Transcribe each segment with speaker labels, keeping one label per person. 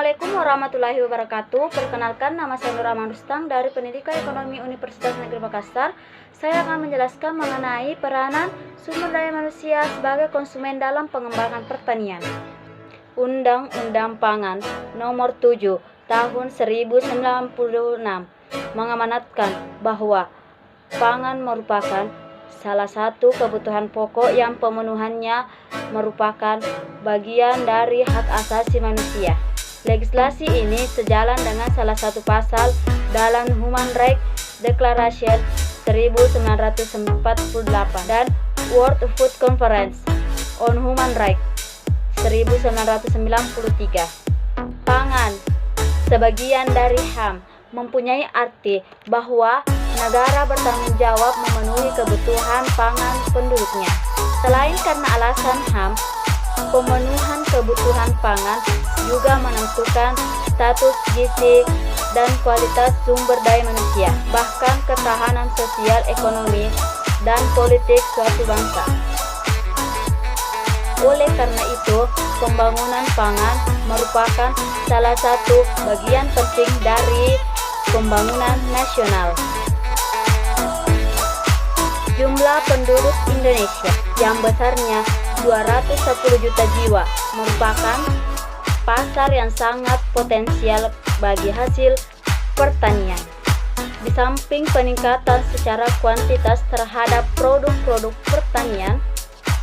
Speaker 1: Assalamualaikum warahmatullahi wabarakatuh. Perkenalkan, nama saya Nur Aman Rustang dari Pendidikan Ekonomi Universitas Negeri Makassar. Saya akan menjelaskan mengenai peranan sumber daya manusia sebagai konsumen dalam pengembangan pertanian. Undang-Undang Pangan Nomor 7 Tahun 1096 mengamanatkan bahwa pangan merupakan salah satu kebutuhan pokok yang pemenuhannya merupakan bagian dari hak asasi manusia. Legislasi ini sejalan dengan salah satu pasal dalam Human Rights Declaration 1948 dan World Food Conference on Human Rights 1993. Pangan sebagian dari HAM mempunyai arti bahwa negara bertanggung jawab memenuhi kebutuhan pangan penduduknya. Selain karena alasan HAM, pemenuhan kebutuhan pangan juga menentukan status gizi dan kualitas sumber daya manusia, bahkan ketahanan sosial, ekonomi, dan politik suatu bangsa. Oleh karena itu, pembangunan pangan merupakan salah satu bagian penting dari pembangunan nasional. Jumlah penduduk Indonesia yang besarnya 210 juta jiwa merupakan pasar yang sangat potensial bagi hasil pertanian. Di samping peningkatan secara kuantitas terhadap produk-produk pertanian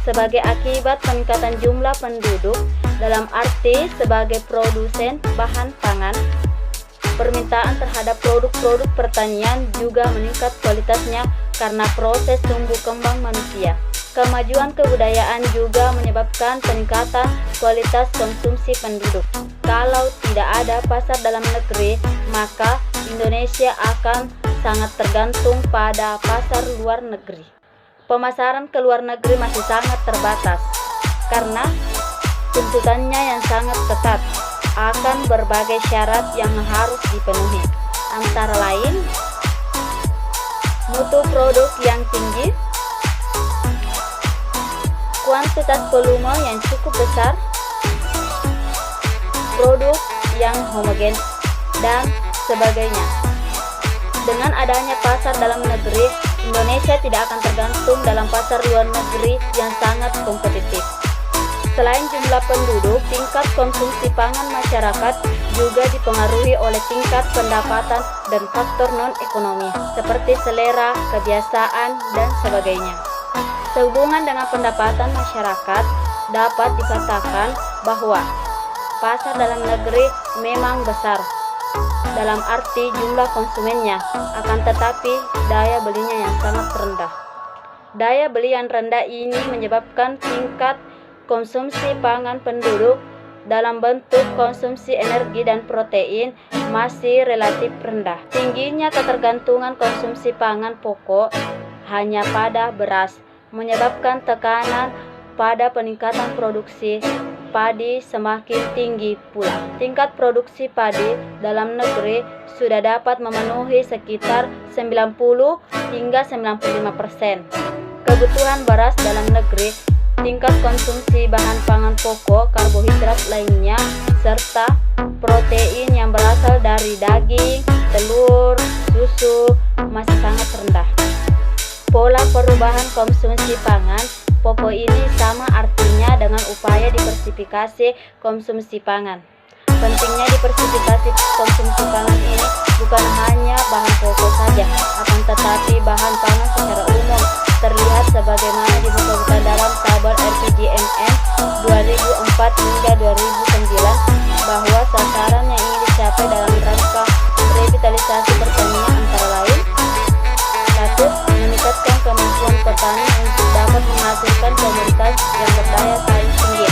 Speaker 1: sebagai akibat peningkatan jumlah penduduk dalam arti sebagai produsen bahan pangan, permintaan terhadap produk-produk pertanian juga meningkat kualitasnya karena proses tumbuh kembang manusia. Kemajuan kebudayaan juga menyebabkan peningkatan kualitas konsumsi penduduk. Kalau tidak ada pasar dalam negeri, maka Indonesia akan sangat tergantung pada pasar luar negeri. Pemasaran ke luar negeri masih sangat terbatas karena tuntutannya yang sangat ketat akan berbagai syarat yang harus dipenuhi, antara lain mutu produk yang tinggi, kuantitas volume yang cukup besar, produk yang homogen, dan sebagainya. Dengan adanya pasar dalam negeri, Indonesia tidak akan tergantung dalam pasar luar negeri yang sangat kompetitif. Selain jumlah penduduk, tingkat konsumsi pangan masyarakat juga dipengaruhi oleh tingkat pendapatan dan faktor non-ekonomi seperti selera, kebiasaan, dan sebagainya. Sehubungan dengan pendapatan masyarakat, dapat dikatakan bahwa pasar dalam negeri memang besar dalam arti jumlah konsumennya, akan tetapi daya belinya yang sangat rendah. Daya beli yang rendah ini menyebabkan tingkat konsumsi pangan penduduk dalam bentuk konsumsi energi dan protein masih relatif rendah. Tingginya ketergantungan konsumsi pangan pokok hanya pada beras menyebabkan tekanan pada peningkatan produksi padi semakin tinggi pula. Tingkat produksi padi dalam negeri sudah dapat memenuhi sekitar 90 hingga 95% kebutuhan beras dalam negeri. Tingkat konsumsi bahan pangan pokok, karbohidrat lainnya, serta protein yang berasal dari daging, telur, susu masih sangat rendah. Pola perubahan konsumsi pangan pokok ini sama artinya dengan upaya diversifikasi konsumsi pangan. Pentingnya diversifikasi konsumsi pangan ini bukan hanya bahan pokok saja, akan tetapi bahan pangan secara umum, terlihat sebagaimana disebutkan dalam tabel RPJMN 2004 hingga 2009 bahwa sasaran yang ingin dicapai dalam rangka revitalisasi pertanian antara lain: 1. Meningkatkan kemampuan petani untuk dapat menghasilkan komoditas yang berdaya saing tinggi.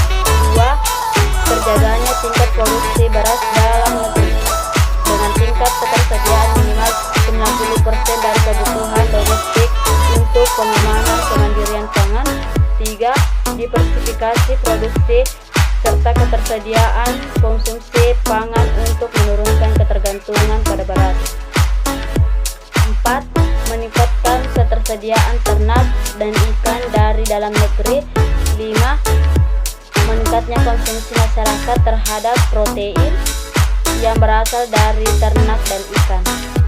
Speaker 1: 2. Terjaganya tingkat produksi beras dalam negeri dengan tingkat ketersediaan minimal 90% dari kebutuhan domestik untuk pengamanan kemandirian pangan. 3. Diversifikasi produksi serta ketersediaan konsumsi pangan untuk menurunkan ketergantungan pada beras. 4. Meningkatkan ketersediaan ternak dan ikan dari dalam negeri. 5. Meningkatnya konsumsi masyarakat terhadap protein. yang berasal dari ternak dan ikan.